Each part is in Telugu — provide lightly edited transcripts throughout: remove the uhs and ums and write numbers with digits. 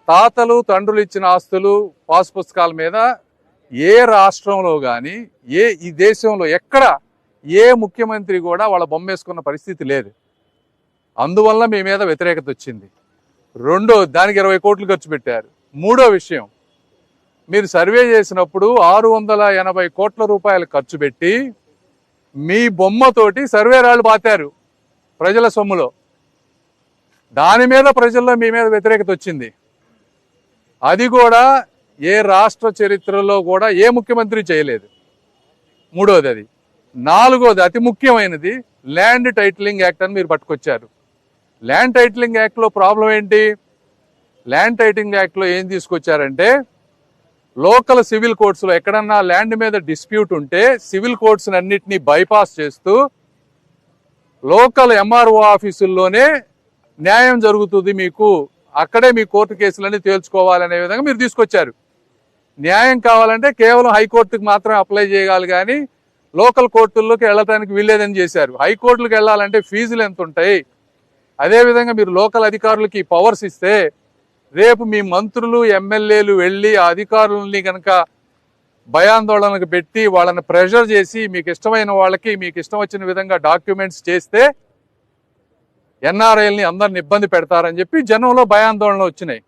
తాతలు తండ్రులు ఇచ్చిన ఆస్తులు పాస్ పుస్తకాల మీద ఏ రాష్ట్రంలో కానీ ఈ దేశంలో ఎక్కడ ఏ ముఖ్యమంత్రి కూడా వాళ్ళ బొమ్మ వేసుకున్న పరిస్థితి లేదు. అందువల్ల మీ మీద వ్యతిరేకత వచ్చింది. దానికి 20 కోట్లు ఖర్చు పెట్టారు. మూడో విషయం, మీరు సర్వే చేసినప్పుడు 680 కోట్ల రూపాయలు ఖర్చు పెట్టి మీ బొమ్మతోటి సర్వే రాళ్ళు పాతారు ప్రజల సొమ్ములో. దాని మీద ప్రజల్లో మీ మీద వ్యతిరేకత వచ్చింది. అది కూడా ఏ రాష్ట్ర చరిత్రలో కూడా ఏ ముఖ్యమంత్రి చేయలేదు. మూడోది అది. నాలుగోది అతి ముఖ్యమైనది, ల్యాండ్ టైటిలింగ్ యాక్ట్ అని మీరు పట్టుకొచ్చారు. ల్యాండ్ టైటిలింగ్ యాక్ట్లో ప్రాబ్లం ఏంటి? ల్యాండ్ టైటిలింగ్ యాక్ట్లో ఏం తీసుకొచ్చారంటే, లోకల్ సివిల్ కోర్ట్స్లో ఎక్కడన్నా ల్యాండ్ మీద డిస్ప్యూట్ ఉంటే సివిల్ కోర్ట్స్ అన్నిటినీ బైపాస్ చేస్తూ లోకల్ ఎంఆర్ఓ ఆఫీసుల్లోనే న్యాయం జరుగుతుంది, మీకు అక్కడే మీ కోర్టు కేసులన్నీ తేల్చుకోవాలనే విధంగా మీరు తీసుకొచ్చారు. న్యాయం కావాలంటే కేవలం హైకోర్టుకు మాత్రమే అప్లై చేయాలి, కానీ లోకల్ కోర్టుల్లోకి వెళ్ళడానికి వీల్లేదని చేశారు. హైకోర్టులకు వెళ్ళాలంటే ఫీజులు ఎంత ఉంటాయి? అదేవిధంగా మీరు లోకల్ అధికారులకి పవర్స్ ఇస్తే రేపు మీ మంత్రులు ఎమ్మెల్యేలు వెళ్ళి ఆ అధికారులని కనుక భయాందోళనకు పెట్టి వాళ్ళని ప్రెషర్ చేసి మీకు ఇష్టమైన వాళ్ళకి మీకు ఇష్టం వచ్చిన విధంగా డాక్యుమెంట్స్ చేస్తే ఎన్ఆర్ఐల్ని అందరిని ఇబ్బంది పెడతారని చెప్పి జనంలో భయాందోళన వచ్చినాయి.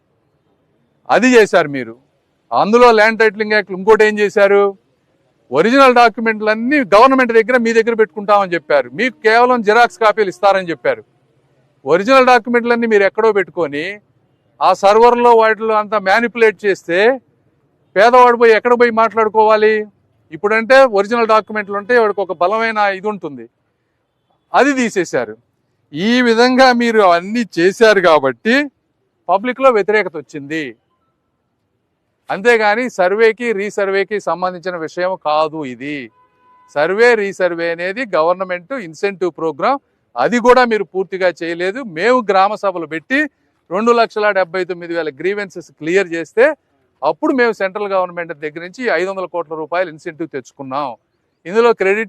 అది చేశారు మీరు. అందులో ల్యాండ్ టైటిలింగ్ యాక్ట్ ఇంకోటి ఏం చేశారు, ఒరిజినల్ డాక్యుమెంట్లన్నీ గవర్నమెంట్ దగ్గర మీ దగ్గర పెట్టుకుంటామని చెప్పారు. మీకు కేవలం జిరాక్స్ కాపీలు ఇస్తారని చెప్పారు. ఒరిజినల్ డాక్యుమెంట్లన్నీ మీరు ఎక్కడో పెట్టుకొని ఆ సర్వర్లో వాటిలో అంతా మ్యానిపులేట్ చేస్తే పేదవాడు పోయి ఎక్కడ పోయి మాట్లాడుకోవాలి? ఇప్పుడంటే ఒరిజినల్ డాక్యుమెంట్లు ఉంటే వాడికి ఒక బలమైన ఇది ఉంటుంది, అది తీసేశారు. ఈ విధంగా మీరు అన్నీ చేశారు కాబట్టి పబ్లిక్లో వ్యతిరేకత వచ్చింది. అంతేగాని సర్వేకి రీసర్వేకి సంబంధించిన విషయం కాదు ఇది. సర్వే రీసర్వే అనేది గవర్నమెంట్ ఇన్సెంటివ్ ప్రోగ్రామ్. అది కూడా మీరు పూర్తిగా చేయలేదు. మేము గ్రామ సభలు పెట్టి 2,79,000 గ్రీవెన్సెస్ క్లియర్ చేస్తే అప్పుడు మేము సెంట్రల్ గవర్నమెంట్ దగ్గర నుంచి 500 కోట్ల రూపాయలు ఇన్సెంటివ్ తెచ్చుకున్నాం. ఇందులో క్రెడిట్